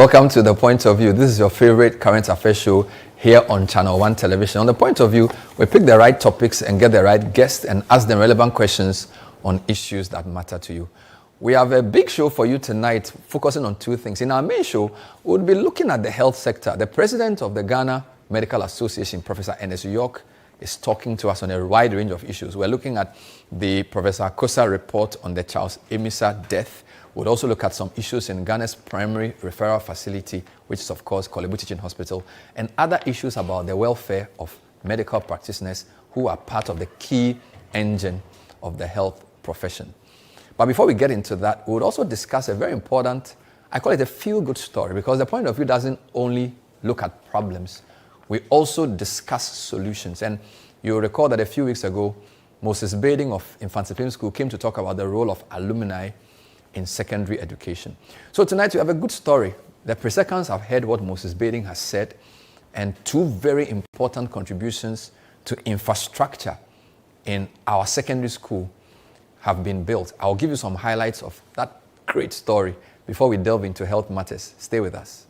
Welcome to The Point of View. This is your favorite current affairs show here on Channel 1 Television. On The Point of View, we pick the right topics and get the right guests and ask them relevant questions on issues that matter to you. We have a big show for you tonight, focusing on two things. In our main show, we'll be looking at the health sector. The president of the Ghana Medical Association, Professor Ernest Yorke, is talking to us on a wide range of issues. We're looking at the Professor Kosa report on the Charles Emisa death. We'll also look at some issues in Ghana's primary referral facility, which is, of course, Kolebu Teaching Hospital, and other issues about the welfare of medical practitioners who are part of the key engine of the health profession. But before we get into that, we would also discuss a very important, I call it a feel-good story, because the Point of View doesn't only look at problems. We also discuss solutions. And you'll recall that a few weeks ago, Moses Bading of Infant Film School came to talk about the role of alumni in secondary education. So tonight we have a good story. The PRESECans have heard what Moses Bading has said, and two very important contributions to infrastructure in our secondary school have been built. I'll give you some highlights of that great story before we delve into health matters. Stay with us.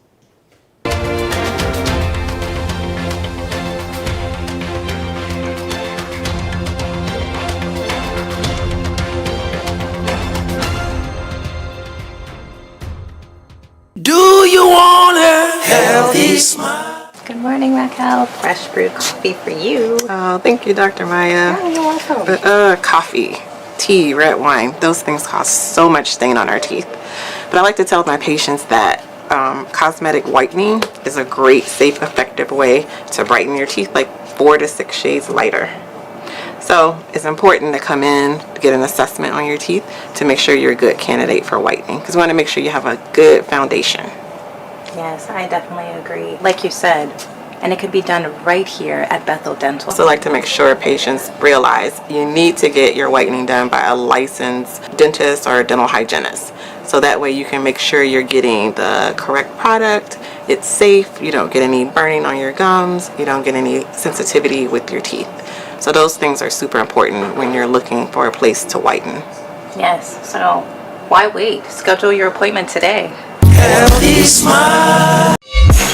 Do you want a healthy smile? Good morning, Raquel. Fresh brewed coffee for you. Oh, thank you, Dr. Maya. Oh, you're welcome. Coffee, tea, red wine, those things cause so much stain on our teeth. But I like to tell my patients that cosmetic whitening is a great, safe, effective way to brighten your teeth, like 4 to 6 shades lighter. So it's important to come in to get an assessment on your teeth to make sure you're a good candidate for whitening, because we want to make sure you have a good foundation. Yes, I definitely agree. Like you said, and it could be done right here at Bethel Dental. I also like to make sure patients realize you need to get your whitening done by a licensed dentist or a dental hygienist. So that way you can make sure you're getting the correct product, it's safe, you don't get any burning on your gums, you don't get any sensitivity with your teeth. So those things are super important when you're looking for a place to whiten. Yes, so why wait? Schedule your appointment today. Healthy smile.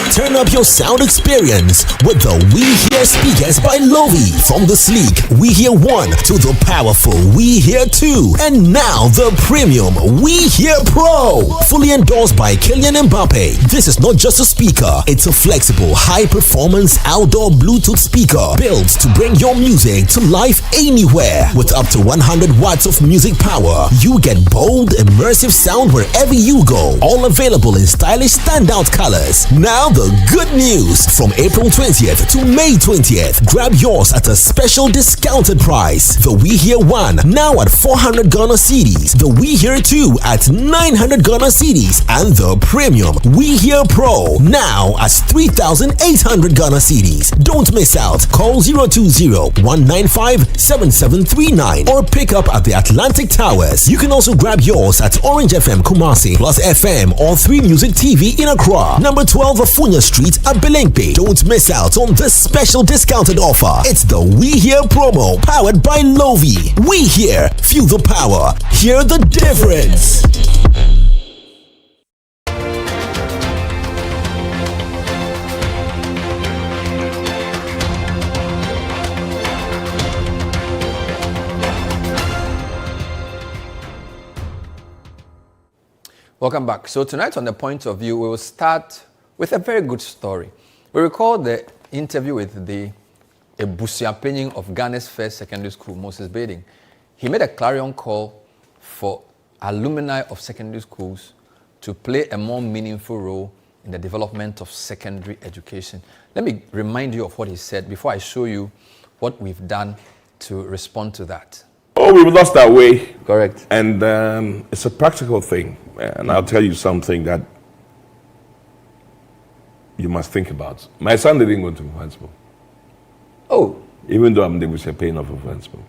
Turn up your sound experience with the We Hear speakers by Lovi. From the sleek We Hear 1 to the powerful We Hear 2. And now the premium We Hear Pro. Fully endorsed by Kylian Mbappe. This is not just a speaker, it's a flexible, high-performance outdoor Bluetooth speaker built to bring your music to life anywhere. With up to 100 watts of music power, you get bold, immersive sound wherever you go. All available in stylish standout colors. Now the good news. From April 20th to May 20th, grab yours at a special discounted price. The We Hear 1 now at 400 Ghana cedis, the We Hear 2 at 900 Ghana cedis, and the premium We Hear Pro now at 3,800 Ghana cedis. Don't miss out. Call 020-195-7739 or pick up at the Atlantic Towers. You can also grab yours at Orange FM Kumasi, Plus FM, or 3 Music TV in Accra. Number 12 of Funya Street at Belengpe. Don't miss out on this special discounted offer. It's the We Hear promo powered by Lovi. We Hear, feel the power, hear the difference. Welcome back. So tonight on The Point of View, we will start with a very good story. We recall the interview with the Ebusiapening of Ghana's first secondary school, Moses Bading. He made a clarion call for alumni of secondary schools to play a more meaningful role in the development of secondary education. Let me remind you of what he said before I show you what we've done to respond to that. Oh, we've lost our way. Correct. And it's a practical thing. And I'll tell you something that you must think about. My son didn't go to Fanspo. Oh. Even though I'm the Ebusiapening of Fanspo.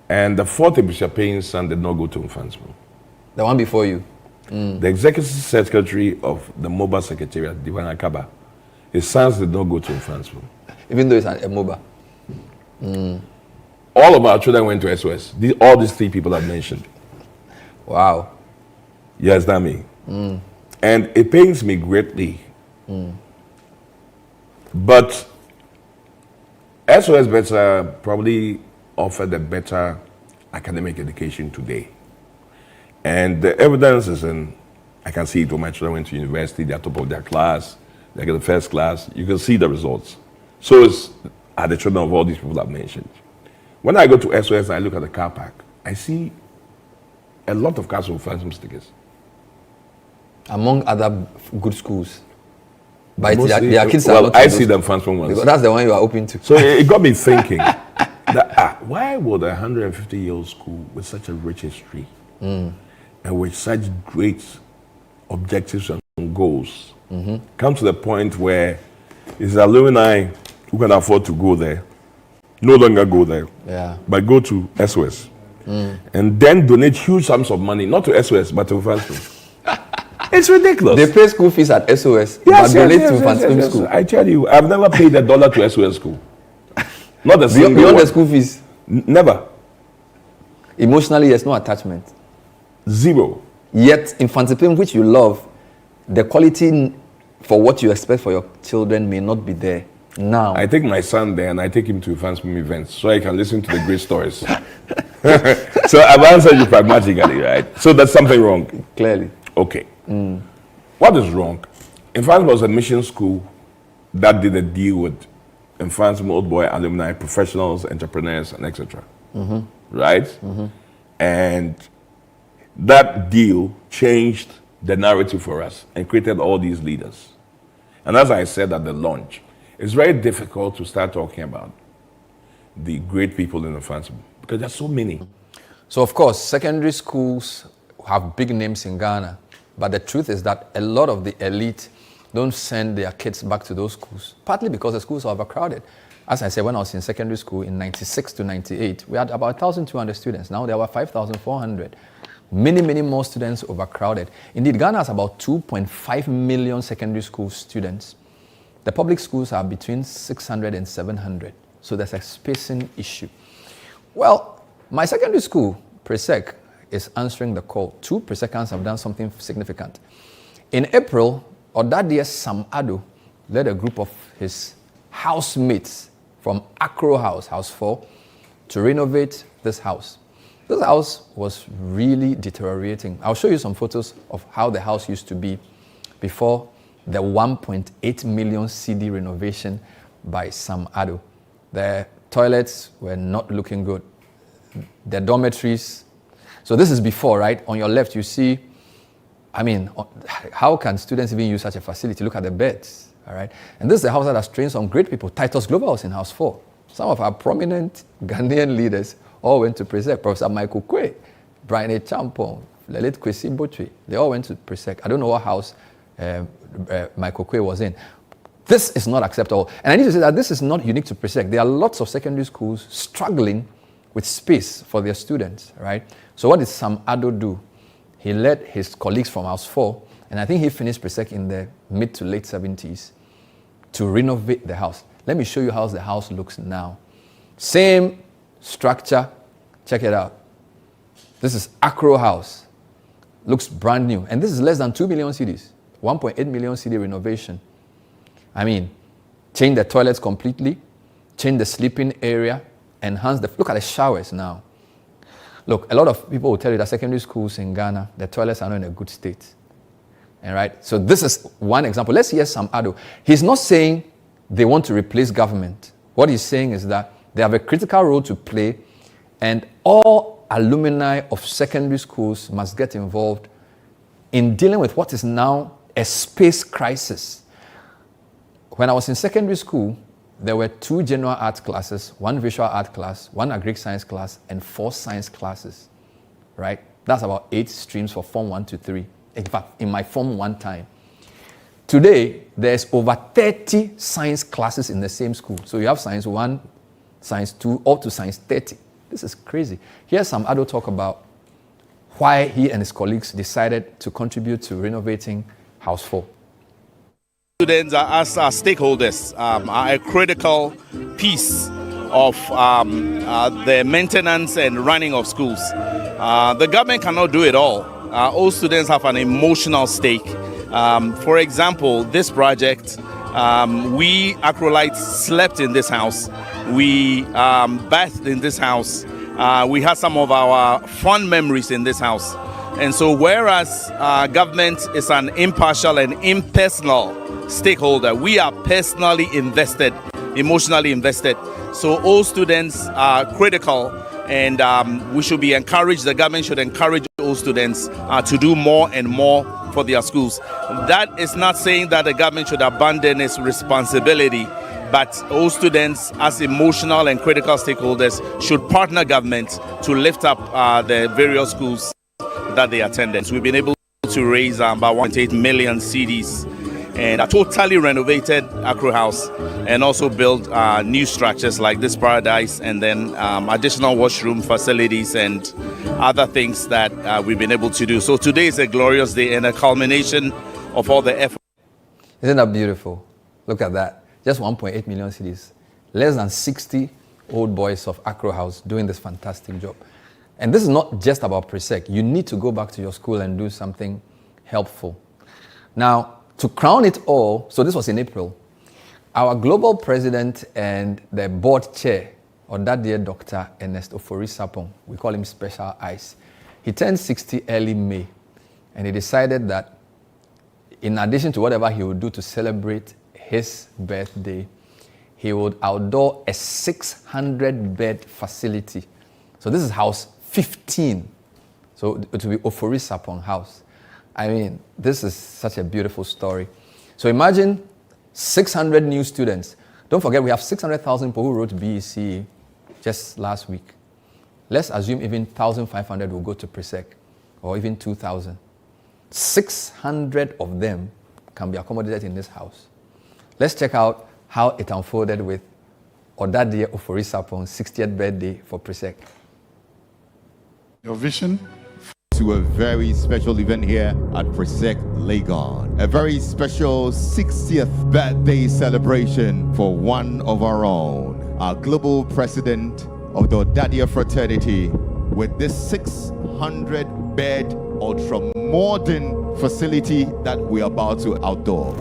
And the fourth Ebusiapening son did not go to Fanspo. The one before you? The executive secretary of the mobile secretariat, Divan Akaba, his sons did not go to Fanspo. Even though it's a mobile? All of our children went to SOS. All these 3 people I've mentioned. Wow. You understand me? And it pains me greatly. But SOS Better probably offered a better academic education today. And the evidence is in, I can see it when my children went to university, they're top of their class, they get the first class, you can see the results. So are the children of all these people I've mentioned. When I go to SOS and I look at the car park, I see a lot of cars with phantom stickers. Among other good schools. But Mostly, their kids are well, not I in see those- them phantom ones. because that's the one you are open to. So it got me thinking that why would a 150-year-old school with such a rich history and with such great objectives and goals come to the point where it's alumni who can afford to go there, no longer go there, but go to SOS and then donate huge sums of money, not to SOS, but to Phantom. It's ridiculous. They pay school fees at SOS, but donate to Phantom school. I tell you, I've never paid $1 to SOS school. Not a single Beyond one. the school fees, Never. emotionally, there's no attachment. Zero. Yet, in Phantom, which you love, the quality for what you expect for your children may not be there now. I take my son there and I take him to Phantom events so I can listen to the great stories. So I've answered you pragmatically, right? So there's something wrong. Clearly. Okay. What is wrong? Phantom was a mission school that did a deal with Phantom Old Boy alumni, professionals, entrepreneurs, and etc. Right? And that deal changed the narrative for us and created all these leaders. And as I said at the launch, it's very difficult to start talking about the great people in the Phantom because there's so many. So, of course, secondary schools have big names in Ghana, but the truth is that a lot of the elite don't send their kids back to those schools, partly because the schools are overcrowded. As I said, when I was in secondary school in 96 to 98, we had about 1,200 students. Now there were 5,400. Many, many more students overcrowded. Indeed, Ghana has about 2.5 million secondary school students. The public schools are between 600 and 700. So there's a spacing issue. Well, my secondary school, PRESEC, is answering the call. 2 PRESECans have done something significant. In April, Odadia Sam Ado led a group of his housemates from Accra House, House 4, to renovate this house. This house was really deteriorating. I'll show you some photos of how the house used to be before the 1.8 million CD renovation by Sam Ado. The toilets were not looking good. The dormitories. So this is before, right? On your left, you see, I mean, how can students even use such a facility? Look at the beds, all right? And this is the house that has trained some great people. Titus Global was in House 4. Some of our prominent Ghanaian leaders all went to PRESEC. Professor Michael Kwe, Brian A. Champon, Lelit Kwesi Botwe, they all went to PRESEC. I don't know what house Michael Kwe was in. This is not acceptable. And I need to say that this is not unique to PRESEC. There are lots of secondary schools struggling with space for their students, right? So what did Sam Ado do? He led his colleagues from House 4, and I think he finished PRESEC in the mid to late 70s, to renovate the house. Let me show you how the house looks now. Same structure. Check it out. This is Accra House. Looks brand new. And this is less than 2 million cedis. 1.8 million CD renovation. I mean, change the toilets completely, change the sleeping area, enhance the... Look at the showers now. Look, a lot of people will tell you that secondary schools in Ghana, the toilets are not in a good state. All right? So this is one example. Let's hear Sam Ado. He's not saying they want to replace government. What he's saying is that they have a critical role to play, and all alumni of secondary schools must get involved in dealing with what is now a space crisis. When I was in secondary school, there were 2 general arts classes, 1 visual art class, 1 agric science class, and 4 science classes, right? That's about 8 streams for Form 1 to 3. In fact, in my Form 1 time. Today, there's over 30 science classes in the same school. So you have Science 1, Science 2, up to Science 30. This is crazy. Here's some Ado talk about why he and his colleagues decided to contribute to renovating House 4. Students, as stakeholders, are a critical piece of the maintenance and running of schools. The government cannot do it all. all students have an emotional stake. For example, this project, we Acrolites slept in this house. We bathed in this house. We had some of our fun memories in this house. And so whereas government is an impartial and impersonal stakeholder, we are personally invested, emotionally invested. So all students are critical, and we should be encouraged, the government should encourage all students to do more and more for their schools. That is not saying that the government should abandon its responsibility, but all students as emotional and critical stakeholders should partner government to lift up the various schools that they attended. So we've been able to raise about 1.8 million CDs and a totally renovated Accra House, and also build new structures like this Paradise, and then additional washroom facilities and other things that we've been able to do. So today is a glorious day and a culmination of all the effort. Isn't that beautiful? Look at that. Just 1.8 million CDs. Less than 60 old boys of Accra House doing this fantastic job. And this is not just about PRESEC. You need to go back to your school and do something helpful. Now, to crown it all, so this was in April, our global president and the board chair, or that dear Dr. Ernest Sapong, we call him Special Ice, he turned 60 early May, and he decided that in addition to whatever he would do to celebrate his birthday, he would outdoor a 600-bed facility. So this is house 15. So it will be Sapong House. I mean, this is such a beautiful story. So imagine 600 new students. Don't forget, we have 600,000 people who wrote BEC just last week. Let's assume even 1,500 will go to PRESEC, or even 2,000. 600 of them can be accommodated in this house. Let's check out how it unfolded with Odadie Sapong's 60th birthday for PRESEC. Your vision? To a very special event here at PRESEC Legon. A very special 60th birthday celebration for one of our own, our global president of the Odadie fraternity, with this 600-bed ultra-modern facility that we're about to outdoor.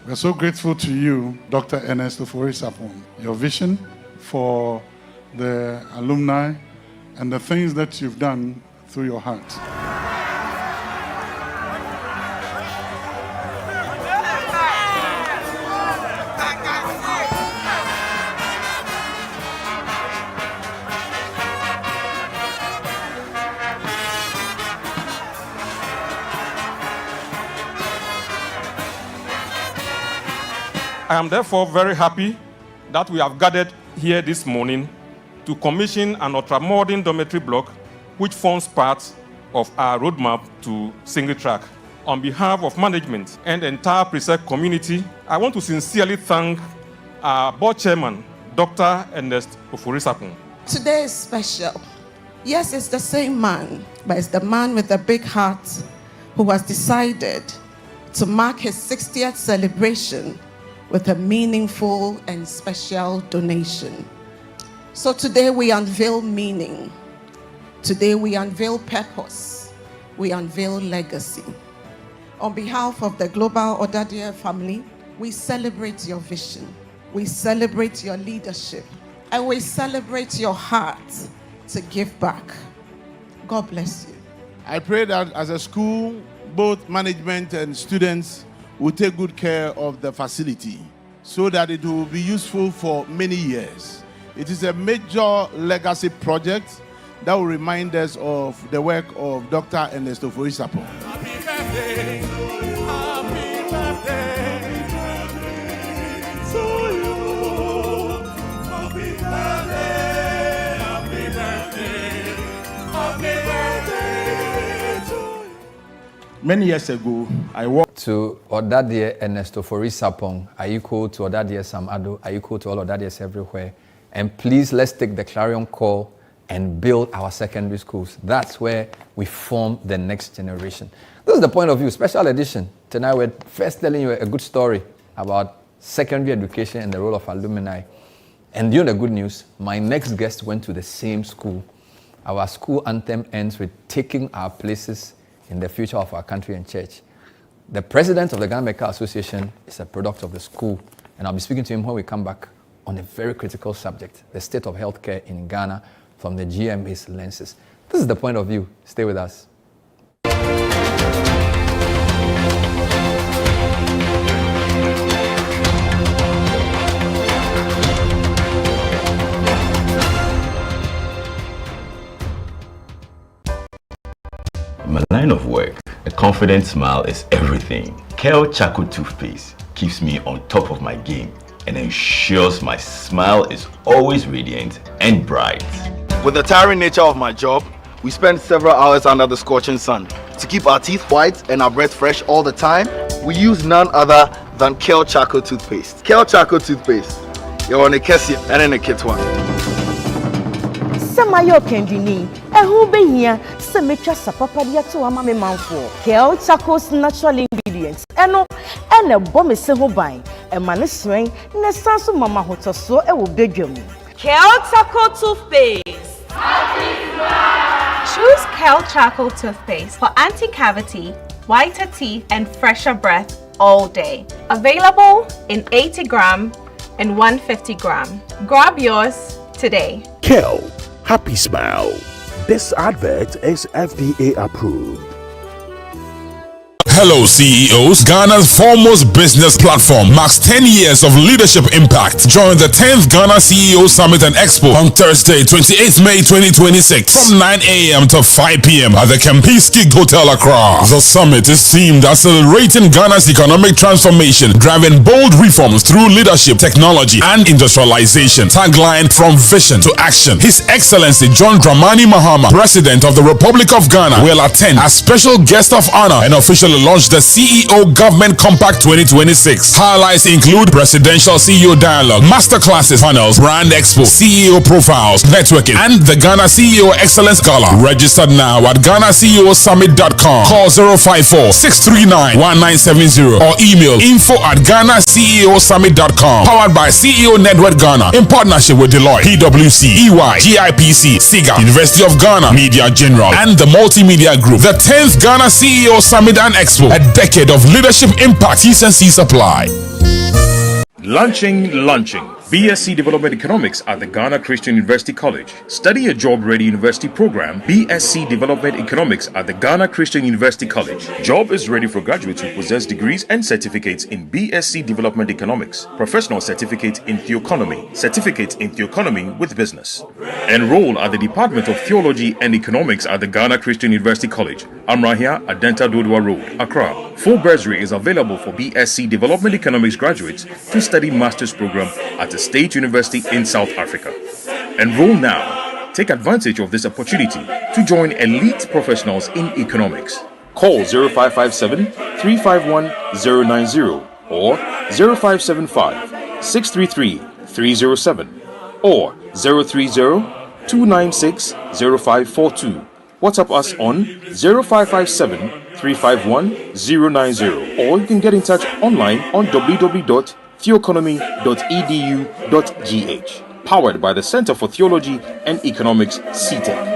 We're so grateful to you, Dr. Ernest Sapong. Your vision for the alumni and the things that you've done through your heart. I am therefore very happy that we have gathered here this morning to commission an ultra-modern dormitory block which forms part of our roadmap to single track. On behalf of management and the entire PRESEC community, I want to sincerely thank our board chairman, Dr. Ernest Sapong. Today is special. Yes, it's the same man, but it's the man with the big heart who has decided to mark his 60th celebration with a meaningful and special donation. So today we unveil meaning. Today we unveil purpose. We unveil legacy. On behalf of the global Odadie family, we celebrate your vision. We celebrate your leadership. And we celebrate your heart to give back. God bless you. I pray that as a school, both management and students will take good care of the facility so that it will be useful for many years. It is a major legacy project that will remind us of the work of Dr. Ernest Sapong. Happy birthday to you. Happy birthday, happy birthday, happy birthday to you. Many years ago, I walked to Odadie Ernest Sapong. Are you cool to Odadie Sam Ado? Are you cool to all Odadies everywhere? And please, let's take the clarion call and build our secondary schools. That's where we form the next generation. This is the point of view, special edition. Tonight we're first telling you a good story about secondary education and the role of alumni. And you know the good news, my next guest went to the same school. Our school anthem ends with taking our places in the future of our country and church. The president of the Ghana Medical Association is a product of the school, and I'll be speaking to him when we come back on a very critical subject, the state of healthcare in Ghana from the GMA's lenses. This is The Point of View. Stay with us. In my line of work, a confident smile is everything. Kale Charcoal Toothpaste keeps me on top of my game and ensures my smile is always radiant and bright. With the tiring nature of my job, we spend several hours under the scorching sun. To keep our teeth white and our breath fresh all the time, we use none other than Kale Charcoal Toothpaste. Kale Charcoal Toothpaste. You're on a Kessie and in a kit one. Samayo kendini ehu behia se metwa sapapadia to ama me manfo Kale Charcoal's natural ingredients eno ene bom se ho ban e ma ne sren ne sanso mama hotoso e wo bedwam. Kale Charcoal Toothpaste. Choose Kale Charcoal Toothpaste for anti-cavity, whiter teeth and fresher breath all day. Available in 80 gram and 150 gram. Grab yours today. Kale, happy smile. This advert is FDA approved. Hello CEOs, Ghana's foremost business platform marks 10 years of leadership impact. Join the 10th Ghana CEO Summit and Expo on Thursday, 28th May 2026 from 9 a.m. to 5 p.m. at the Kempinski Hotel Accra. The summit is themed accelerating Ghana's economic transformation, driving bold reforms through leadership, technology, and industrialization. Tagline, from vision to action. His Excellency John Dramani Mahama, President of the Republic of Ghana, will attend as special guest of honor and officially launch the CEO Government Compact 2026. Highlights include presidential CEO dialogue, masterclasses, panels, brand expo, CEO profiles, networking, and the Ghana CEO Excellence Gala. Registered now at GhanaCEOSummit.com. Call 054-639-1970 or email info@GhanaCEOSummit.com. Powered by CEO Network Ghana in partnership with Deloitte, PwC, EY, GIPC, SIGA, University of Ghana, Media General, and the Multimedia Group. The 10th Ghana CEO Summit and Expo. A decade of leadership impact. T&C supply. Launching BSc Development Economics at the Ghana Christian University College. Study a job-ready university program, BSc Development Economics at the Ghana Christian University College. Job is ready for graduates who possess degrees and certificates in BSc Development Economics, professional certificate in Theoeconomy, certificate in Theoeconomy with business. Enroll at the Department of Theology and Economics at the Ghana Christian University College, Amrahia, Adenta Dodua Road, Accra. Full bursary is available for BSc Development Economics graduates to study master's program at the State University in South Africa. Enroll now. Take advantage of this opportunity to join elite professionals in economics. Call 0557-351-090 or 0575-633-307 or 030-296-0542. WhatsApp us on 0557-351-090 or you can get in touch online on www.theoeconomy.edu.gh. Powered by the Center for Theology and Economics, CTEC.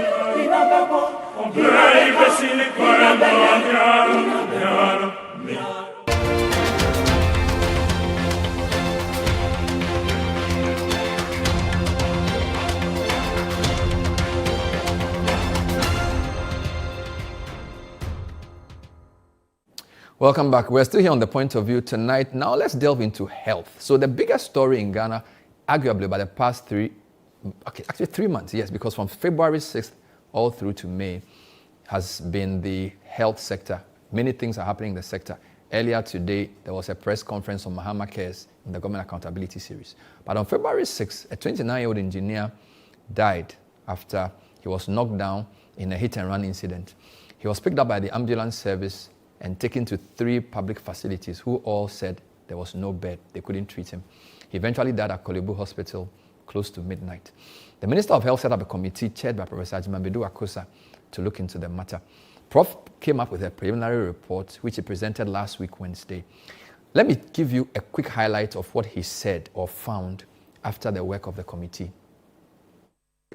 Welcome back. We're still here on The Point of View tonight. Now let's delve into health. So the biggest story in Ghana, arguably by the past 3 months, yes, because from February 6th all through to May has been the health sector. Many things are happening in the sector. Earlier today, there was a press conference on Mahama Cares in the Government Accountability Series. But on February 6th, a 29-year-old engineer died after he was knocked down in a hit-and-run incident. He was picked up by the ambulance service and taken to 3 public facilities who all said there was no bed. They couldn't treat him. He eventually died at Kolebu Hospital close to midnight. The Minister of Health set up a committee chaired by Professor Ajimambedu Akosa to look into the matter. Prof came up with a preliminary report, which he presented last week, Wednesday. Let me give you a quick highlight of what he said or found after the work of the committee.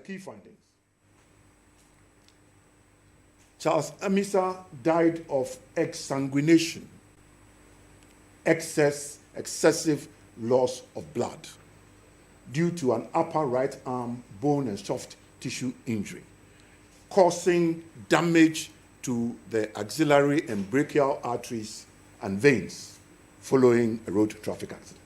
Key findings. Charles Amisa died of exsanguination, excessive loss of blood due to an upper right arm bone and soft tissue injury, causing damage to the axillary and brachial arteries and veins following a road traffic accident.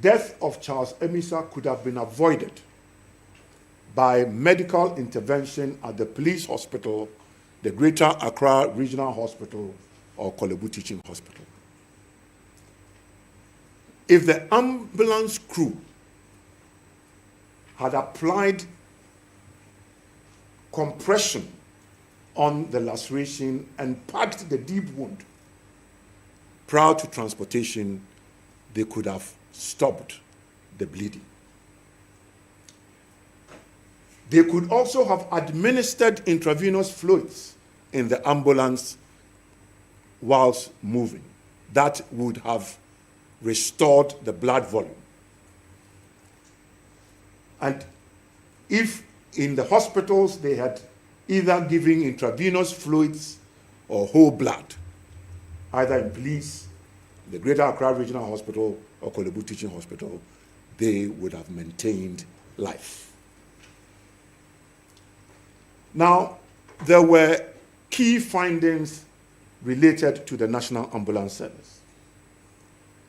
Death of Charles Amisa could have been avoided by medical intervention at the police hospital, the Greater Accra Regional Hospital, or Kolebu Teaching Hospital. If the ambulance crew had applied compression on the laceration and packed the deep wound prior to transportation, they could have stopped the bleeding. They could also have administered intravenous fluids in the ambulance whilst moving. That would have restored the blood volume. And if in the hospitals they had either given intravenous fluids or whole blood, either in police, the Greater Accra Regional Hospital, or Kolebu Teaching Hospital, they would have maintained life. Now, there were key findings related to the National Ambulance Service.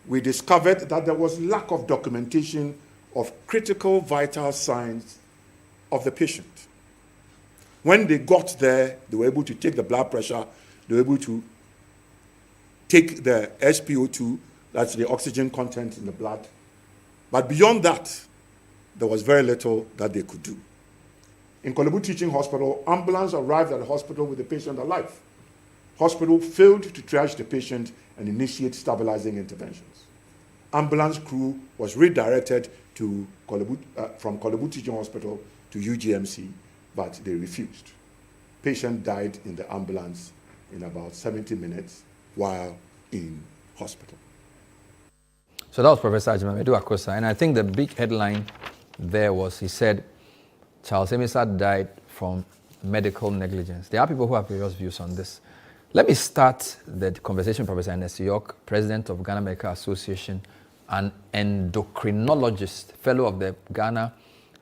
We discovered that there was lack of documentation of critical vital signs of the patient. When they got there, they were able to take the blood pressure, they were able to take the SpO2, that's the oxygen content in the blood. But beyond that, there was very little that they could do. In Kolebu Teaching Hospital, ambulance arrived at the hospital with the patient alive. Hospital failed to triage the patient and initiate stabilizing interventions. Ambulance crew was redirected to from Kolebu Teaching Hospital to UGMC, but they refused. Patient died in the ambulance in about 70 minutes while in hospital. So that was Professor Ajimamedu Akosa, and I think the big headline there was, he said, Charles Amisa died from medical negligence. There are people who have various views on this. Let me start the conversation with Professor Ernest Yorke, President of Ghana Medical Association, an endocrinologist, fellow of the Ghana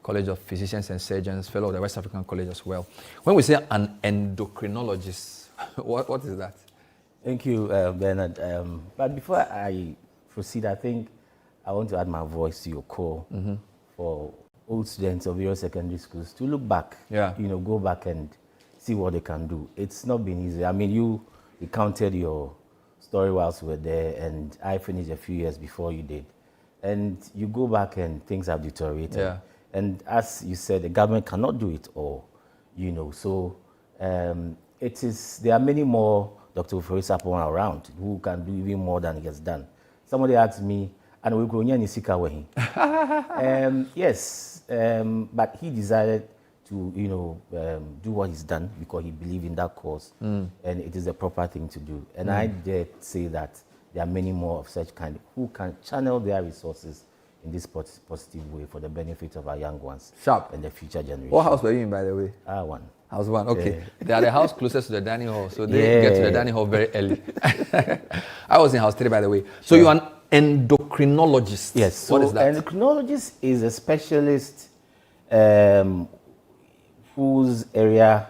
College of Physicians and Surgeons, fellow of the West African College as well. When we say an endocrinologist, what is that? Thank you, Bernard. But before I proceed, I think I want to add my voice to your call for old students of various secondary schools to look back, go back and see what they can do. It's not been easy. I mean, you recounted your story whilst we were there, and I finished a few years before you did. And you go back and things have deteriorated. Yeah. And as you said, the government cannot do it all, so there are many more Dr. Ofori-Sapon around who can do even more than he has done. Somebody asked me, and we grow Nisika Wahi. Yes, but he decided to, do what he's done because he believed in that cause, and it is the proper thing to do. And I dare say that there are many more of such kind who can channel their resources in this positive way for the benefit of our young ones and the future generation. What house were you in, by the way? R1. House 1, okay. They are the house closest to the dining hall, so they get to the dining hall very early. I was in house 3, by the way. So you're an endocrinologist. Yes. So what is that? Endocrinologist is a specialist whose area,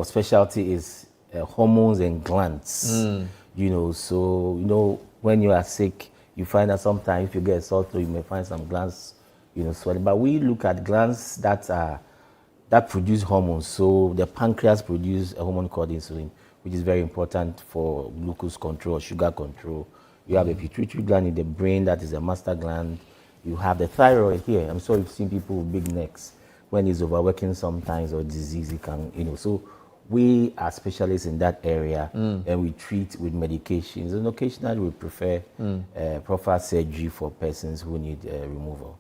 specialty is hormones and glands. So when you are sick, you find that sometimes if you get a sore throat, you may find some glands, swelling. But we look at glands that produce hormones. So the pancreas produces a hormone called insulin, which is very important for glucose control, sugar control. You have a pituitary gland in the brain that is a master gland. You have the thyroid here. I'm sure you've seen people with big necks. When it's overworking sometimes or disease, it can, So we are specialists in that area, and we treat with medications. And occasionally we prefer proper surgery for persons who need removal.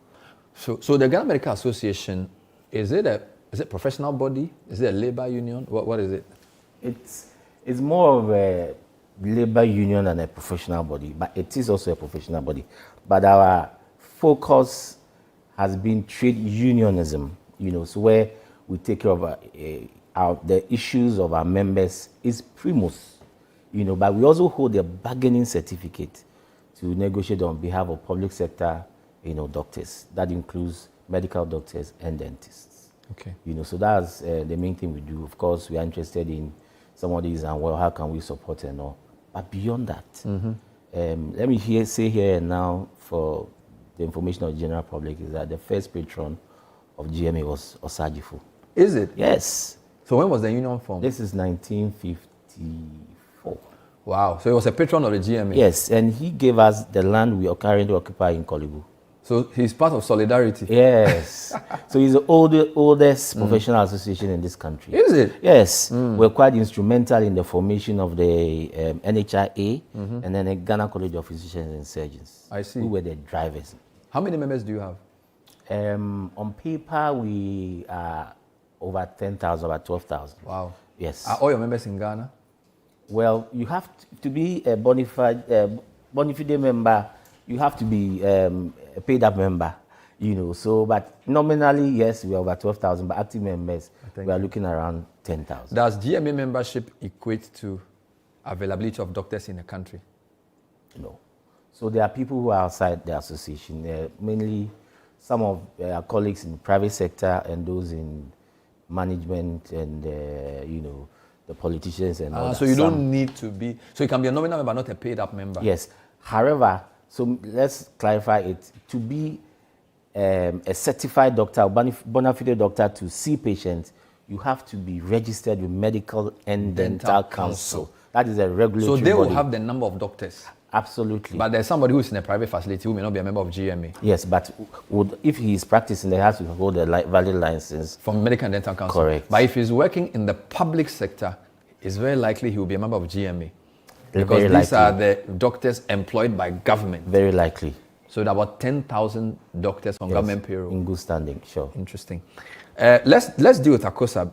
So the Ghana Medical Association, is it a professional body? Is it a labor union? What is it? It's more of a labor union than a professional body, but it is also a professional body. But our focus has been trade unionism, so where we take care of the issues of our members is primus, but we also hold a bargaining certificate to negotiate on behalf of public sector, doctors. That includes medical doctors and dentists. Okay. So that's the main thing we do. Of course, we are interested in somebody is unwell, how can we support and all. But beyond that, let me say here and now for the information of the general public is that the first patron of GMA was Osajifo. Is it? Yes. So when was the union formed? This is 1954. Wow. So he was a patron of the GMA? Yes, and he gave us the land we are currently occupy in Kolibu. So he's part of Solidarity? Yes. So he's the oldest professional association in this country. Is it? Yes. We're quite instrumental in the formation of the NHIA and then the Ghana College of Physicians and Surgeons. I see. Who were the drivers. How many members do you have? On paper, we are over 10,000, about 12,000. Wow. Yes. Are all your members in Ghana? Well, you have to be a bona fide member. You have to be a paid up member, So, but nominally, yes, we are over 12,000, but active members, we are looking around 10,000. Does GMA membership equate to availability of doctors in the country? No. So there are people who are outside the association, mainly some of our colleagues in the private sector and those in management and, the politicians and all that. So you don't need to be, so you can be a nominal member, not a paid up member? Yes. However, so let's clarify it. To be a certified doctor, bona fide doctor to see patients, you have to be registered with Medical and Dental Council. That is a regulatory So they will body. have the number of doctors? Absolutely. But there's somebody who's in a private facility who may not be a member of GMA? Yes, but if he is practicing, they have to hold a valid license. From Medical and Dental Council? Correct. But if he's working in the public sector, it's very likely he will be a member of GMA. Because Very these likely. are the doctors employed by government. Very likely. So there are about 10,000 doctors on government payroll. In good standing, sure. Interesting. Let's deal with ACOSA,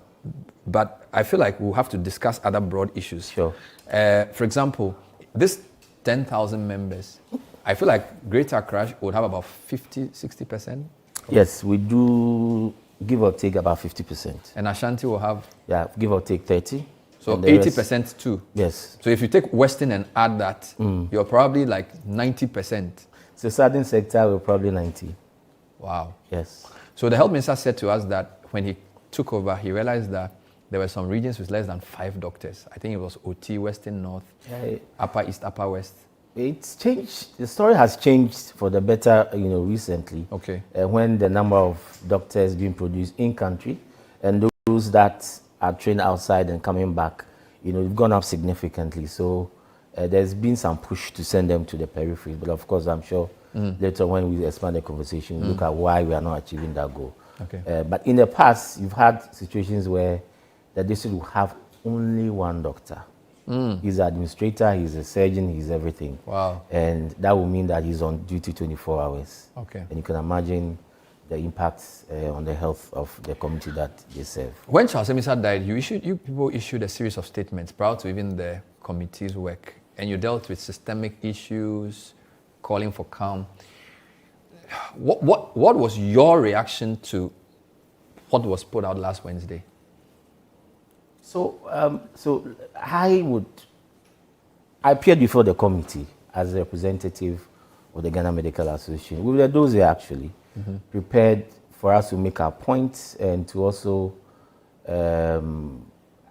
but I feel like we'll have to discuss other broad issues. Sure. For example, this 10,000 members, I feel like Greater Accra would have about 50, 60%? Yes, we do give or take about 50%. And Ashanti will have? Yeah, give or take 30. So 80% too? Yes. So if you take Western and add that, you're probably like 90%. So certain sector, we're probably 90. Wow. Yes. So the health minister said to us that when he took over, he realized that there were some regions with less than 5 doctors. I think it was OT, Western North, Upper East, Upper West. It's changed. The story has changed for the better, recently. Okay. When the number of doctors being produced in country and those that are trained outside and coming back, we've gone up significantly. So there's been some push to send them to the periphery. But of course, I'm sure later when we expand the conversation, look at why we are not achieving that goal. Okay. But in the past, you've had situations where the district will have only one doctor. He's an administrator, he's a surgeon, he's everything. Wow. And that will mean that he's on duty 24 hours. Okay. And you can imagine the impact on the health of the community that they serve. When Charles Emisa died, you people issued a series of statements prior to even the committee's work, and you dealt with systemic issues, calling for calm. What was your reaction to what was put out last Wednesday? So I appeared before the committee as a representative of the Ghana Medical Association. We were those here actually prepared for us to make our points and to also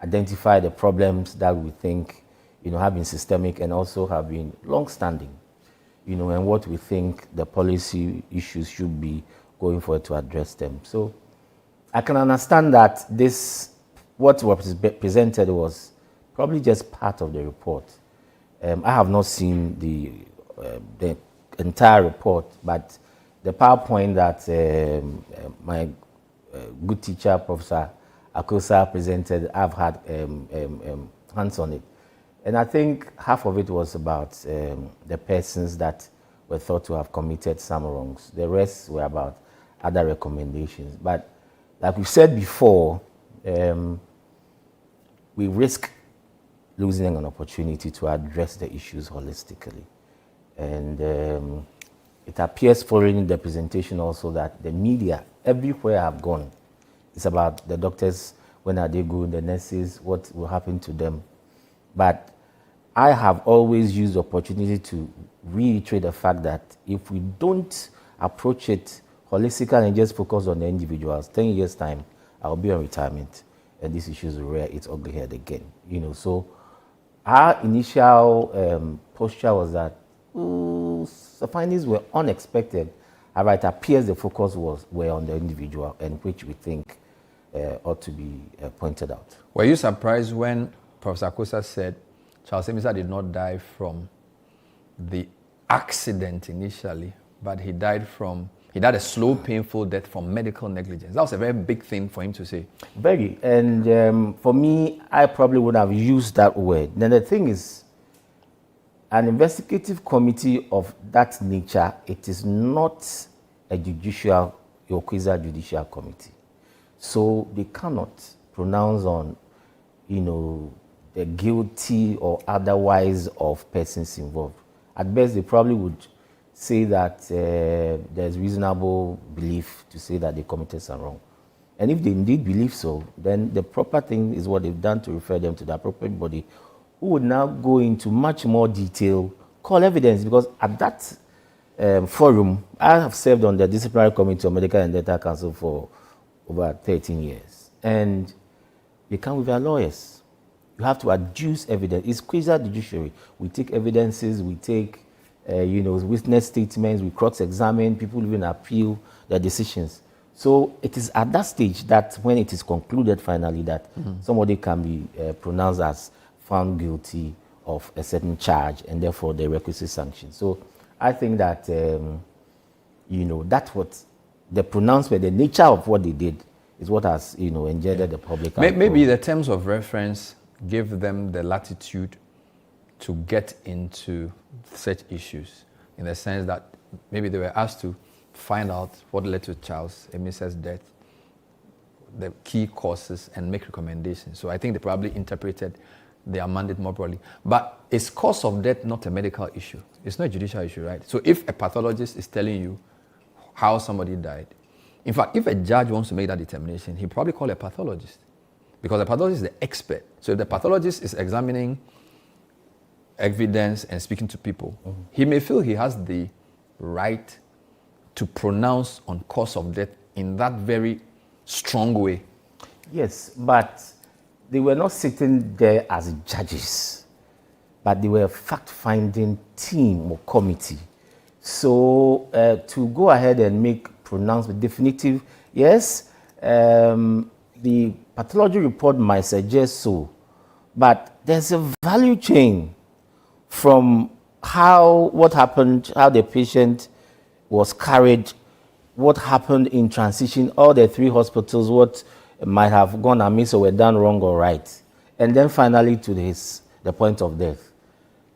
identify the problems that we think have been systemic and also have been long-standing, and what we think the policy issues should be going forward to address them. So I can understand that what was presented was probably just part of the report. I have not seen the entire report, but the PowerPoint that my good teacher, Professor Akosa, presented, I've had hands on it. And I think half of it was about the persons that were thought to have committed some wrongs. The rest were about other recommendations. But like we said before, we risk losing an opportunity to address the issues holistically. And it appears following the presentation also that the media, everywhere I've gone, it's about the doctors, when are they good, the nurses, what will happen to them. But I have always used the opportunity to reiterate the fact that if we don't approach it holistically and just focus on the individuals, 10 years time, I'll be on retirement and these issues will rear its ugly head again. So our initial posture was that the findings were unexpected. However, it appears the focus were on the individual, and which we think ought to be pointed out. Were you surprised when Professor Kosa said Charles Emisa did not die from the accident initially, but he died a slow, painful death from medical negligence? That was a very big thing for him to say. Very. And for me, I probably would have used that word. Then the thing is, an investigative committee of that nature, it is not a judicial or quasi-judicial committee. So they cannot pronounce on, the guilty or otherwise of persons involved. At best, they probably would say that there's reasonable belief to say that they committed some wrong. And if they indeed believe so, then the proper thing is what they've done to refer them to the appropriate body, who would now go into much more detail, call evidence, because at that forum, I have served on the disciplinary committee of medical and dental council for over 13 years. And they come with their lawyers. You have to adduce evidence. It's quasi-judiciary. We take evidences, we take witness statements, we cross-examine, people even appeal their decisions. So it is at that stage that when it is concluded finally that somebody can be pronounced as found guilty of a certain charge and therefore the requisite sanction. So I think that, that's what the pronouncement, the nature of what they did is what has, engendered the public. Maybe the terms of reference give them the latitude to get into such issues, in the sense that maybe they were asked to find out what led to Charles Emisa's death, the key causes, and make recommendations. So I think they probably interpreted their mandate more broadly. But is cause of death not a medical issue? It's not a judicial issue, right? So if a pathologist is telling you how somebody died, in fact, if a judge wants to make that determination, he'll probably call a pathologist, because the pathologist is the expert. So if the pathologist is examining evidence and speaking to people, he may feel he has the right to pronounce on cause of death in that very strong way. Yes, but they were not sitting there as judges, but they were a fact-finding team or committee. So to go ahead and make pronouncement definitive, yes, the pathology report might suggest so, but there's a value chain from what happened, how the patient was carried, what happened in transition, all the 3 hospitals, what might have gone amiss or were done wrong or right, and then finally to the point of death.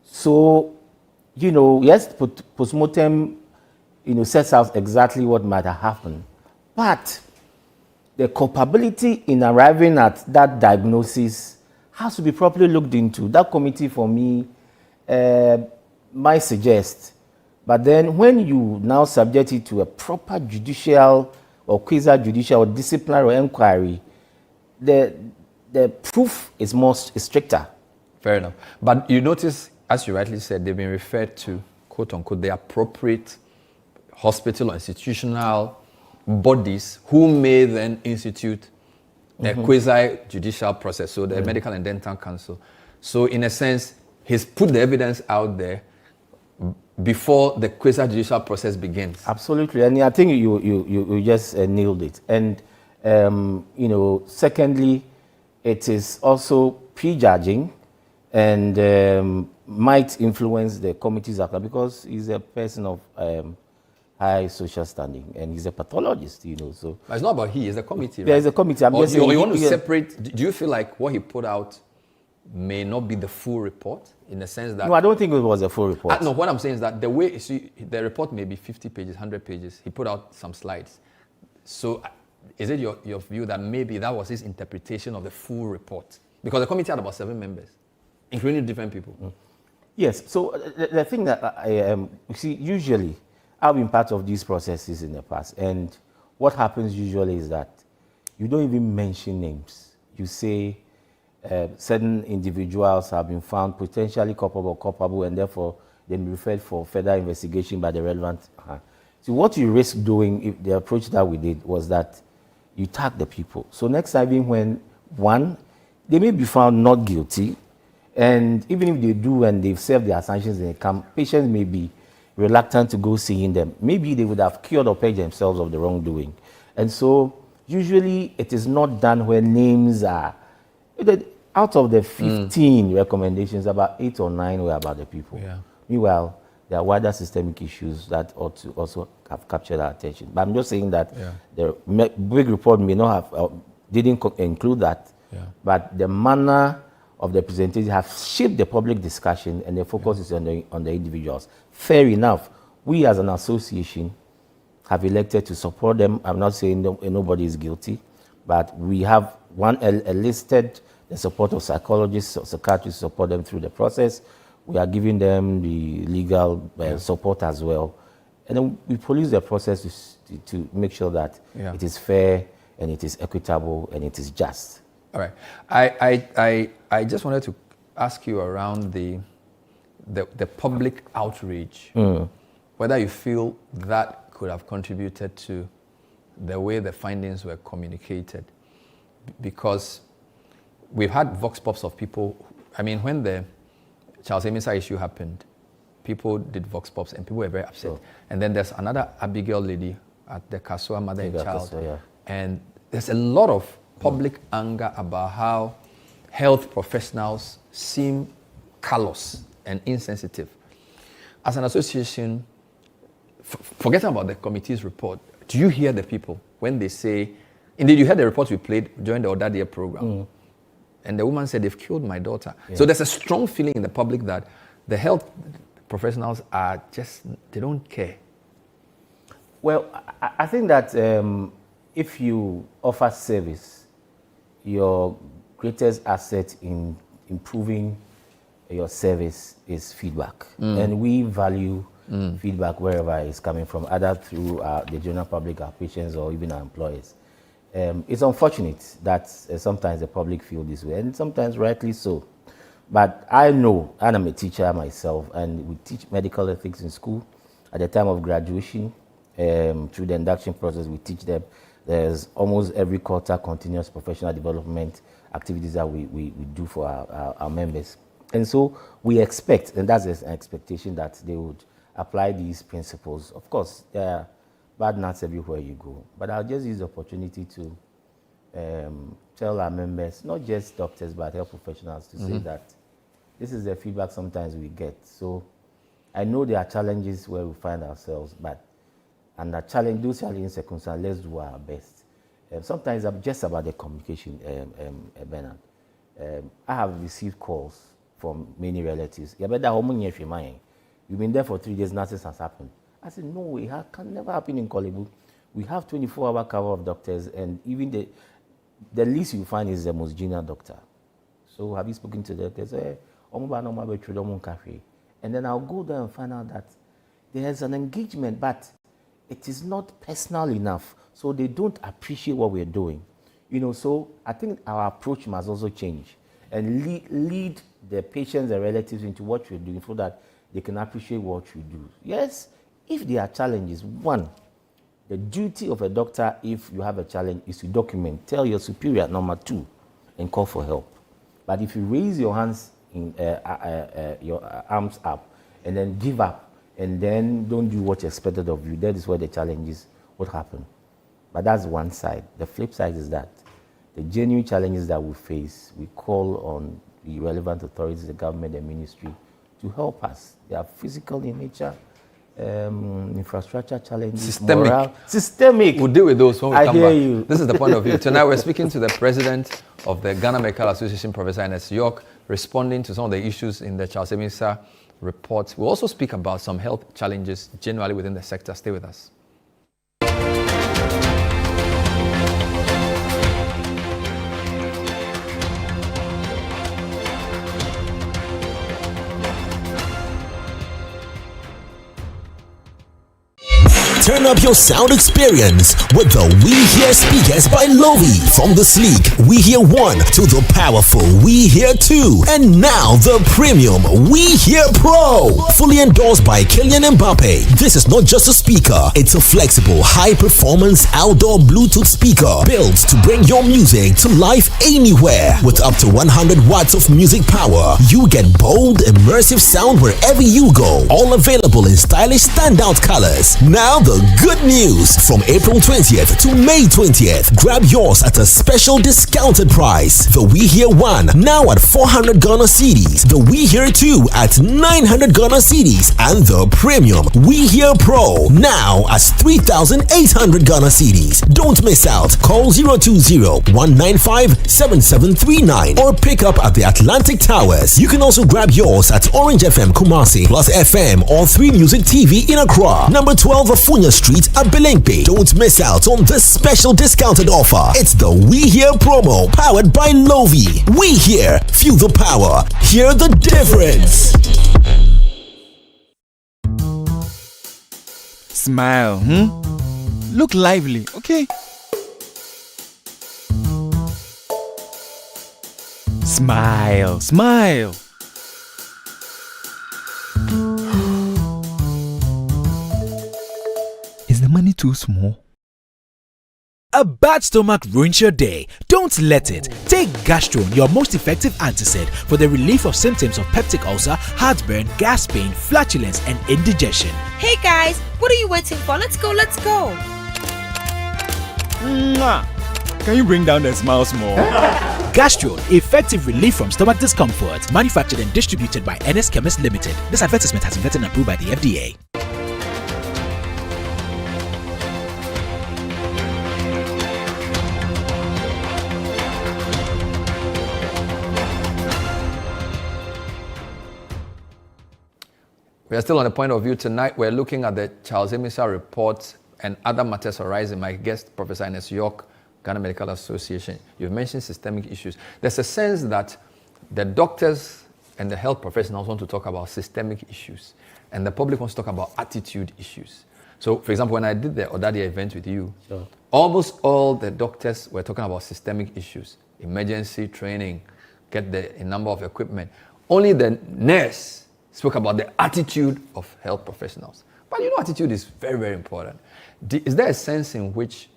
So, yes, postmortem, sets out exactly what might have happened, but the culpability in arriving at that diagnosis has to be properly looked into. That committee, for me, might suggest. But then when you now subject it to a proper judicial or quasi-judicial or disciplinary inquiry, the proof is stricter. Fair enough. But you notice, as you rightly said, they've been referred to, quote unquote, the appropriate hospital or institutional bodies who may then institute a quasi-judicial process, so the Medical and Dental Council. So in a sense, he's put the evidence out there before the quasi-judicial process begins. Absolutely, and I think you just nailed it. And secondly, it is also prejudging and might influence the committee's outcome, because he's a person of high social standing and he's a pathologist, So but it's not about he, it's a committee, right? There's a committee. I'm just saying, you want to separate. Do you feel like what he put out may not be the full report, in the sense that... No, I don't think it was a full report. No, what I'm saying is that the way, the report may be 50 pages, 100 pages. He put out some slides. So is it your view that maybe that was his interpretation of the full report? Because the committee had about 7 members, including different people. Yes, so the thing that you see, usually, I've been part of these processes in the past, and what happens usually is that you don't even mention names. You say certain individuals have been found potentially culpable, and therefore they be referred for further investigation by the relevant. So what you risk doing, if the approach that we did, was that you tag the people. So next time, even when one, they may be found not guilty, and even if they do and they've served their sanctions in the camp, patients may be reluctant to go seeing them. Maybe they would have cured or purged themselves of the wrongdoing. And so usually it is not done when names are, out of the 15 recommendations, about 8 or 9 were about the people. Yeah. Meanwhile, there are wider systemic issues that ought to also have captured our attention. But I'm just saying that the big report may not have, didn't include that, but the manner of the presentation have shaped the public discussion, and the focus is on the individuals. Fair enough. We as an association have elected to support them. I'm not saying nobody is guilty, but we have enlisted the support of psychologists or psychiatrists to support them through the process. We are giving them the legal support as well. And then we police the process to make sure that it is fair and it is equitable and it is just. All right. I just wanted to ask you around the public outrage, whether you feel that could have contributed to the way the findings were communicated. Because we've had vox pops of people, I mean, when the Charles Emisa issue happened, people did vox pops and people were very upset. And then there's another Abigail lady at the Kasua Mother and Child. And there's a lot of public anger about how health professionals seem callous and insensitive. As an association, forgetting about the committee's report, do you hear the people when they say, indeed you heard the report we played during the Odadia program, and the woman said, they've killed my daughter. So there's a strong feeling in the public that the health professionals are just, they don't care. Well, I think that if you offer service, your greatest asset in improving your service is feedback. And we value feedback wherever it's coming from, either through the general public, our patients, or even our employers. It's unfortunate that sometimes the public feel this way, and sometimes rightly so. But I know, and I'm a teacher myself, and we teach medical ethics in school. At the time of graduation, through the induction process, we teach them. There's almost every quarter continuous professional development activities that we do for our members. And so we expect, and that's an expectation, that they would apply these principles. Of course, there are bad nuts everywhere you go. But I'll just use the opportunity to tell our members, not just doctors, but health professionals, to say that this is the feedback sometimes we get. So I know there are challenges where we find ourselves, but those challenging circumstances, let's do our best. Sometimes it's just about the communication, Bernard. I have received calls from many relatives. You've been there for 3 days, nothing has happened. I said, no, it can never happen in Kolebu. We have 24-hour cover of doctors, and even the least you find is the most junior doctor. So have you spoken to the doctors? And then I'll go there and find out that there's an engagement, but it is not personal enough, so they don't appreciate what we're doing. So I think our approach must also change and lead the patients and relatives into what we're doing so that they can appreciate what we do. Yes, if there are challenges, one, the duty of a doctor, if you have a challenge, is to document, tell your superior, number 2, and call for help. But if you raise your hands, your arms up, and then give up, and then don't do what's expected of you, that is where the challenges would happen. But that's one side. The flip side is that the genuine challenges that we face, we call on the relevant authorities, the government, the ministry, to help us. They are physical in nature, infrastructure challenges, systemic. We'll deal with those when we come back. You. This is the point of view. Tonight we're speaking to the president of the Ghana Medical Association, Professor Ernest Yorke, responding to some of the issues in the Charles Emisa report. We'll also speak about some health challenges generally within the sector. Stay with us. Turn up your sound experience with the We Hear speakers by Lovi. From the sleek We Hear 1 to the powerful We Hear 2. And now the premium We Hear Pro. Fully endorsed by Kylian Mbappe. This is not just a speaker. It's a flexible, high-performance outdoor Bluetooth speaker built to bring your music to life anywhere. With up to 100 watts of music power, you get bold, immersive sound wherever you go. All available in stylish standout colors. Now the good news. From April 20th to May 20th, grab yours at a special discounted price. The We Hear 1 now at 400 Ghana cedis. The We Hear 2 at 900 Ghana cedis. And the premium We Hear Pro now as 3,800 Ghana cedis. Don't miss out. Call 020-195-7739 or pick up at the Atlantic Towers. You can also grab yours at Orange FM Kumasi, Plus FM or 3 Music TV in Accra. Number 12 Afunya Street at Belengpe. Don't miss out on this special discounted offer. It's the We Hear promo powered by Lovi. We Hear. Feel the power. Hear the difference. Smile, Look lively, okay? Smile, smile. Is the money too small? A bad stomach ruins your day. Don't let it. Take Gastron, your most effective antacid for the relief of symptoms of peptic ulcer, heartburn, gas pain, flatulence, and indigestion. Hey guys, what are you waiting for? Let's go, let's go. Mwah. Can you bring down the smiles more? Gastron, effective relief from stomach discomfort. Manufactured and distributed by Ernest Chemist Limited. This advertisement has been vetted and approved by the FDA. We are still on the point of view tonight. We're looking at the Charles Emisa report and other matters arising. My guest, Professor Ernest Yorke, Ghana Medical Association. You've mentioned systemic issues. There's a sense that the doctors and the health professionals want to talk about systemic issues, and the public wants to talk about attitude issues. So, for example, when I did the Odadia event with you, almost all the doctors were talking about systemic issues, emergency training, get a number of equipment. Only the nurse spoke about the attitude of health professionals. But you know, attitude is very, very important. Is there a sense in which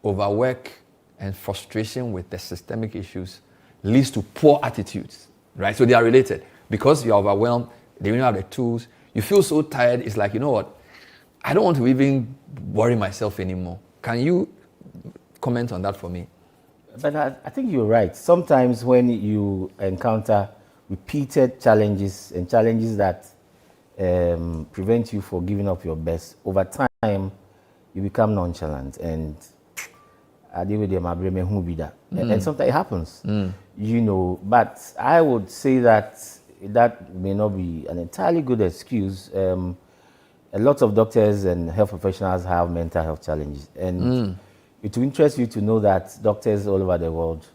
overwork and frustration with the systemic issues leads to poor attitudes, right? So they are related. Because you're overwhelmed, they don't have the tools, you feel so tired, it's like, you know what, I don't want to even worry myself anymore. Can you comment on that for me? But I think you're right. Sometimes when you encounter repeated challenges and challenges that prevent you from giving up your best, over time you become nonchalant and and sometimes it happens, you know. But I would say that that may not be an entirely good excuse. A lot of doctors and health professionals have mental health challenges, and it will interest you to know that doctors all over the world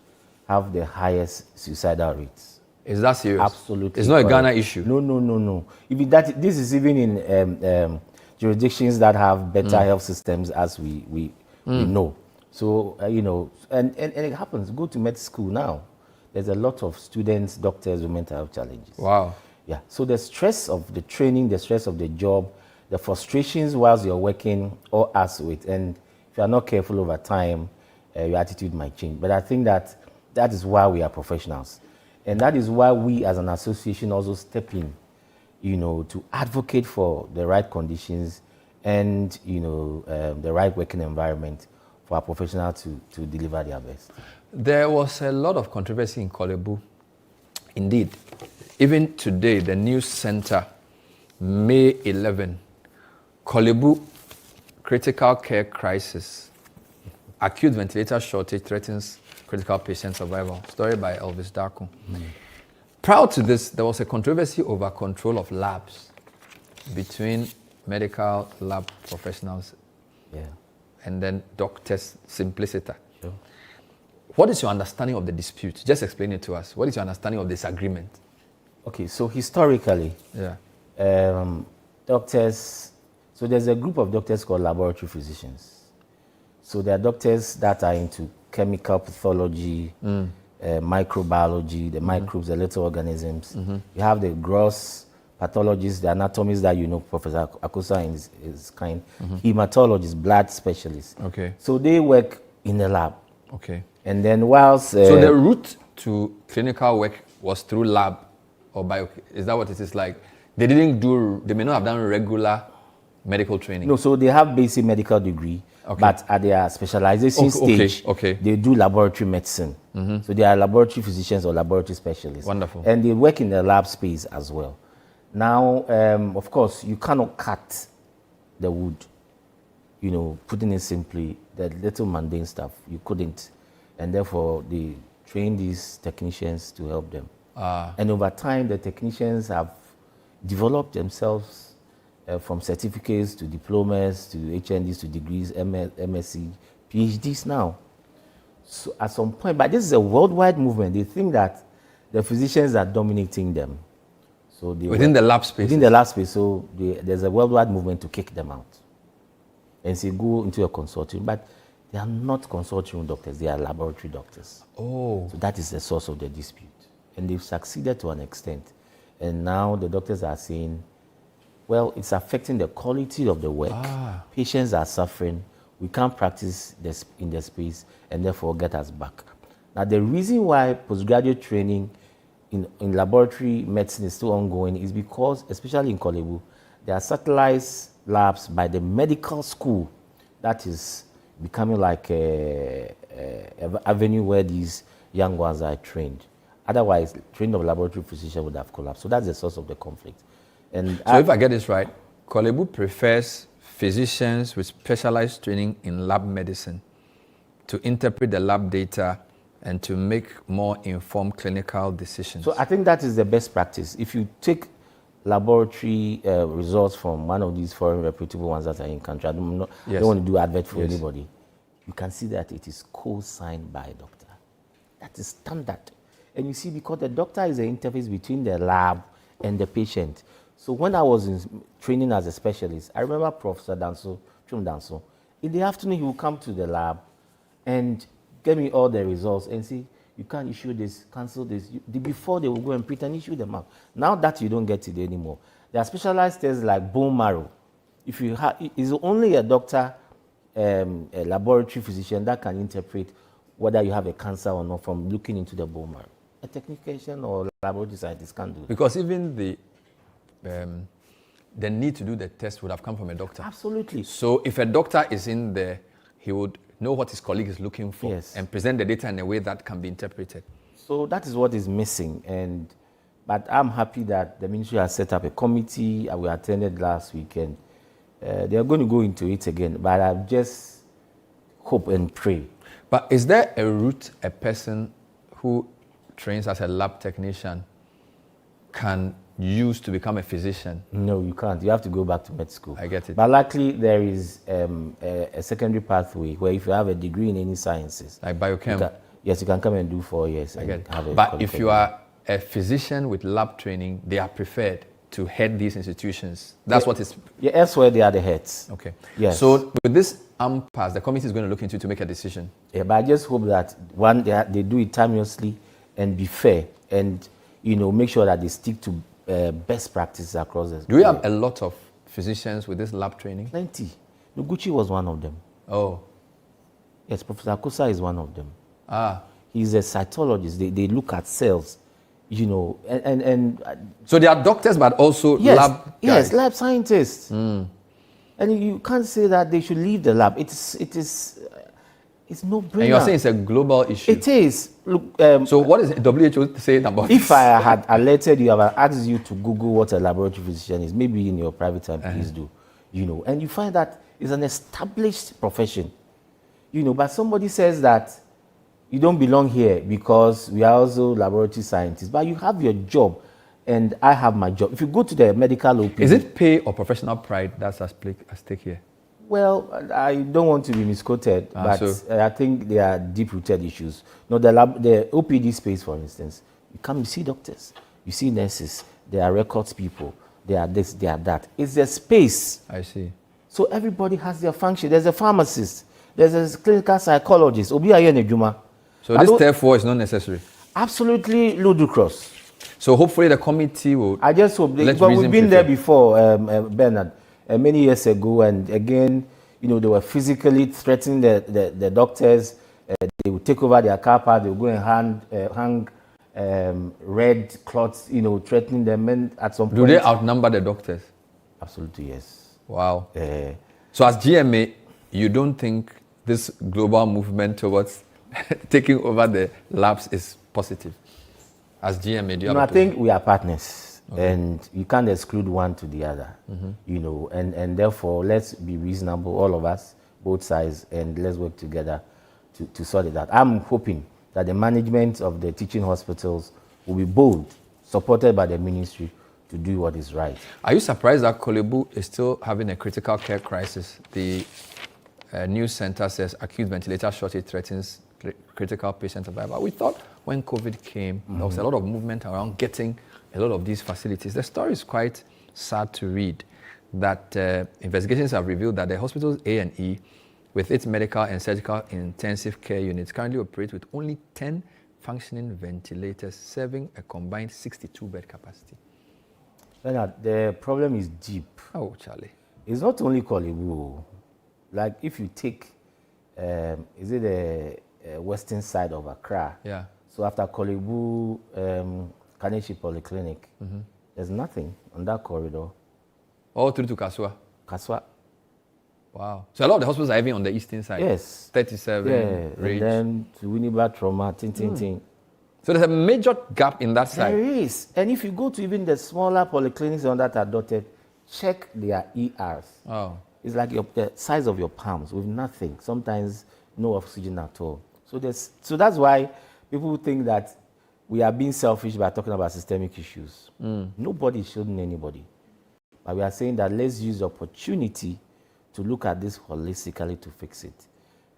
have the highest suicidal rates. Is that serious? Absolutely. It's not a Ghana issue. No. If this is even in jurisdictions that have better health systems, as we know. So you know, and it happens. Go to med school now. There's a lot of students, doctors with mental health challenges. Wow. Yeah. So the stress of the training, the stress of the job, the frustrations whilst you're working, all adds to it. And if you are not careful over time, your attitude might change. But I think that is why we are professionals. And that is why we as an association also step in, you know, to advocate for the right conditions and, you know, the right working environment for our professionals to deliver their best. There was a lot of controversy in Kolebu. Indeed, even today, the news center, May 11, Kolebu critical care crisis, acute ventilator shortage threatens critical patient survival. Story by Elvis Darko. Prior to this, there was a controversy over control of labs between medical lab professionals and then doctors, simpliciter. Sure. What is your understanding of the dispute? Just explain it to us. What is your understanding of this agreement? Okay, so historically, doctors, So there's a group of doctors called laboratory physicians. So there are doctors that are into chemical pathology, microbiology, the microbes, the little organisms. You have the gross pathologists, the anatomists that you know, Professor Akosa and his kind, hematologists, blood specialists. Okay. So they work in the lab. Okay. And then whilst... so the route to clinical work was through lab or bio? Is that what it is like? They may not have done regular medical training. No, so they have basic medical degree, but at their specialization stage, they do laboratory medicine. So they are laboratory physicians or laboratory specialists. Wonderful. And they work in the lab space as well. Now, of course, you cannot cut the wood, you know, putting it simply, the little mundane stuff, you couldn't. And therefore, they train these technicians to help them. And over time, the technicians have developed themselves from certificates to diplomas to HNDs to degrees, MSc, PhDs now. So at some point, but this is a worldwide movement. They think that the physicians are dominating them. So they within the lab space? Within the lab space. So there's a worldwide movement to kick them out and say, go into a consulting. But they are not consulting doctors, they are laboratory doctors. Oh. So that is the source of the dispute. And they've succeeded to an extent. And now the doctors are saying, well, it's affecting the quality of the work. Patients are suffering. We can't practice this in the space and therefore get us back. Now, the reason why postgraduate training in laboratory medicine is still ongoing is because, especially in Korle Bu, there are satellite labs by the medical school that is becoming like an avenue where these young ones are trained. Otherwise, training of laboratory physician would have collapsed. So that's the source of the conflict. And so if I get this right, Korle Bu prefers physicians with specialized training in lab medicine to interpret the lab data and to make more informed clinical decisions. So I think that is the best practice. If you take laboratory results from one of these foreign reputable ones that are in country, I don't want to do advert for anybody, you can see that it is co-signed by a doctor. That is standard. And you see, because the doctor is the interface between the lab and the patient. So when I was in training as a specialist, I remember Professor Chum Danso. In the afternoon, he would come to the lab and get me all the results and say, you can't issue this, cancel this. Before they will go and print and issue them out. Now that you don't get it anymore. There are specialized tests like bone marrow. If you have, it's only a doctor, a laboratory physician that can interpret whether you have a cancer or not from looking into the bone marrow. A technician or laboratory scientist can't do it. Because even the need to do the test would have come from a doctor. Absolutely. So if a doctor is in there, he would know what his colleague is looking for and present the data in a way that can be interpreted. So that is what is missing. But I'm happy that the ministry has set up a committee. We attended last weekend. They are going to go into it again. But I just hope and pray. But is there a route a person who trains as a lab technician can use to become a physician? No, you can't. You have to go back to med school. I get it. But luckily, there is a secondary pathway where if you have a degree in any sciences, like biochem, you can come and do 4 years. I get it. But if you are a physician with lab training, they are preferred to head these institutions. That's what it's... Yeah, elsewhere they are the heads. Okay. Yes. So with this impasse, the committee is going to look into it to make a decision. Yeah, but I just hope that one, they do it timelessly and be fair and, make sure that they stick to best practices across the... Do we have a lot of physicians with this lab training? Plenty. Noguchi was one of them. Oh. Yes, Professor Akosa is one of them. Ah. He's a cytologist. They look at cells, and so they are doctors, but also lab guys. Yes, lab scientists. And you can't say that they should leave the lab. It's no brainer. And you're saying it's a global issue. It is. Look. So what is WHO saying about this? If I had alerted you, I would asked you to Google what a laboratory physician is. Maybe in your private time, please do. And you find that it's an established profession. But somebody says that you don't belong here because we are also laboratory scientists. But you have your job, and I have my job. If you go to the medical OPD... Is it pay or professional pride that's at stake here? Well, I don't want to be misquoted, but I think there are deep-rooted issues. No, the OPD space, for instance, you see doctors, you see nurses, there are records people, there are this, there are that. It's the space. I see. So everybody has their function. There's a pharmacist, there's a clinical psychologist. Obi aye ne dwuma. So this therefore is not necessary. Absolutely ludicrous. So hopefully the committee will. I just hope. But we've been there before, Bernard, many years ago, and again, you know, they were physically threatening the doctors. They would take over their car park. They would go and hang red cloths, you know, threatening them. And at some point, do they outnumber the doctors? Absolutely, yes. Wow. So as GMA, you don't think this global movement towards taking over the labs is positive? As GMA, do you have I think we are partners, and you can't exclude one to the other, you know, and therefore let's be reasonable, all of us, both sides, and let's work together to sort it out. I'm hoping that the management of the teaching hospitals will be bold, supported by the ministry, to do what is right. Are you surprised that Kolebu is still having a critical care crisis? The news center says acute ventilator shortage threatens critical patient survival. We thought when COVID came, there was a lot of movement around getting a lot of these facilities. The story is quite sad to read, that investigations have revealed that the hospital's A&E, with its medical and surgical intensive care units, currently operate with only 10 functioning ventilators, serving a combined 62-bed capacity. Bernard, the problem is deep. Oh, Charlie. It's not only Kolebu. Like if you take, is it the western side of Accra? Yeah. So after Kolebu, Kaneshi Polyclinic, there's nothing on that corridor. All through to Kaswa? Kaswa. Wow. So a lot of the hospitals are even on the eastern side? Yes. 37, Ridge. And then to Winneba Trauma, ting. So there's a major gap in that side. There is. And if you go to even the smaller polyclinics on that are dotted, check their ERs. Oh. It's like the size of your palms with nothing. Sometimes no oxygen at all. So that's why people think that we are being selfish by talking about systemic issues. Nobody is shielding anybody. But we are saying that let's use the opportunity to look at this holistically to fix it.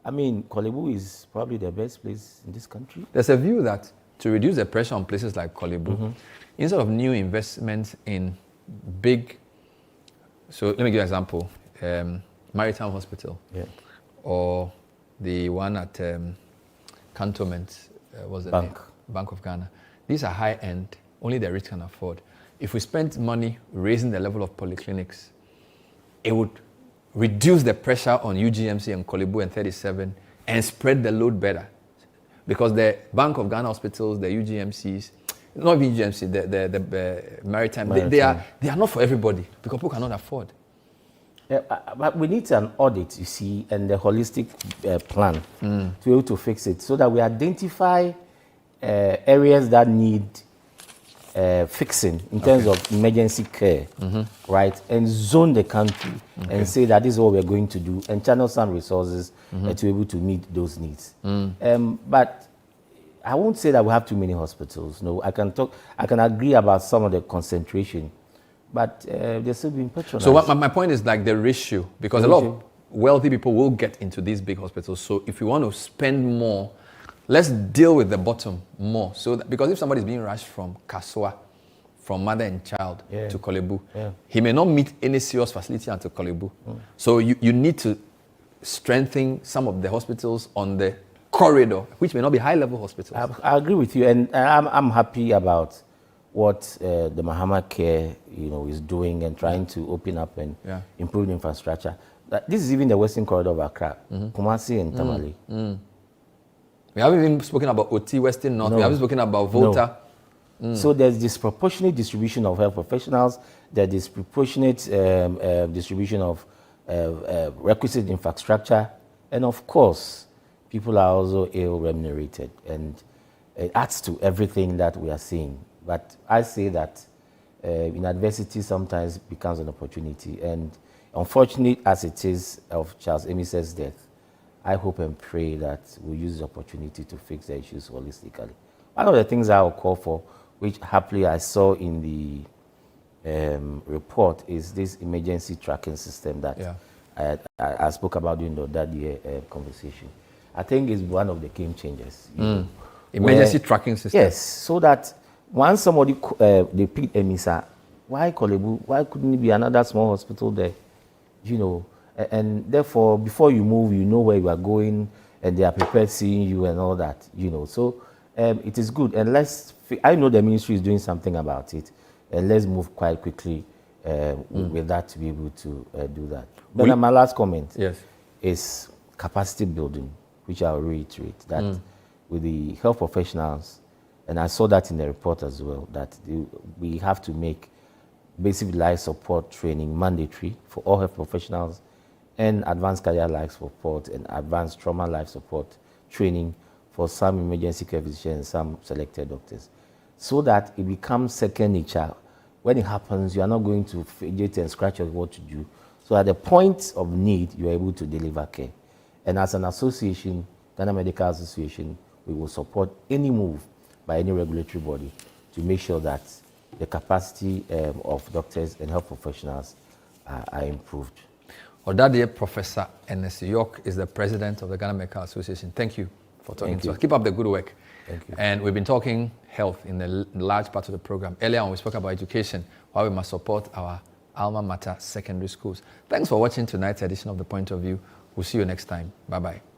I mean, Kolebu is probably the best place in this country. There's a view that to reduce the pressure on places like Kolebu, instead of new investments in big, so let me give you an example, Maritime Hospital, or the one at Cantonment, was the name? Bank of Ghana. These are high-end, only the rich can afford. If we spent money raising the level of polyclinics, it would reduce the pressure on UGMC and Kolebu and 37 and spread the load better. Because the Bank of Ghana hospitals, the UGMCs, not even UGMC, the Maritime. They are not for everybody because people cannot afford. Yeah, but we need an audit, you see, and the holistic plan to be able to fix it so that we identify areas that need fixing in terms of emergency care, right? And zone the country and say that this is what we're going to do and channel some resources to be able to meet those needs. But I won't say that we have too many hospitals. No, I can agree about some of the concentration, but they're still being patronized. So my point is like the ratio, because a lot of wealthy people will get into these big hospitals. So if you want to spend more, let's deal with the bottom more. So that, because if somebody is being rushed from Kaswa, from mother and child to Kolebu, he may not meet any serious facility until Kolebu. So you need to strengthen some of the hospitals on the corridor, which may not be high-level hospitals. I agree with you, and I'm happy about what the Mahama Care, is doing and trying to open up and improve the infrastructure. This is even the western corridor of Accra, Kumasi and Tamale. We haven't even spoken about OT, Western North. We haven't spoken about Volta. So there's disproportionate distribution of health professionals. There's disproportionate distribution of requisite infrastructure. And of course, people are also ill remunerated. And it adds to everything that we are seeing. But I say that in adversity sometimes becomes an opportunity. And unfortunate as it is of Charles Emise's death, I hope and pray that we'll use the opportunity to fix the issues holistically. One of the things I will call for, which happily I saw in the report, is this emergency tracking system that I spoke about during that year conversation. I think it's one of the game changers. Emergency tracking system? Yes, so that once somebody, they pick Emisa, why Kolebu? Why couldn't it be another small hospital there? And therefore, before you move, you know where you are going, and they are prepared seeing you and all that, you know. So it is good. And I know the ministry is doing something about it, and let's move quite quickly with that to be able to do that. But my last comment is capacity building, which I'll reiterate, that with the health professionals, and I saw that in the report as well, that we have to make basic life support training mandatory for all health professionals, and advanced career life support and advanced trauma life support training for some emergency care physicians and some selected doctors, so that it becomes second nature. When it happens, you are not going to fidget and scratch on what to do. So at the point of need, you are able to deliver care. And as an association, Ghana Medical Association, we will support any move by any regulatory body to make sure that the capacity of doctors and health professionals are improved. Odadie Professor Ernest Yorke is the president of the Ghana Medical Association. Thank you for talking to us. Keep up the good work. Thank you. And we've been talking health in a large part of the program. Earlier on, we spoke about education, why we must support our alma mater secondary schools. Thanks for watching tonight's edition of The Point of View. We'll see you next time. Bye-bye.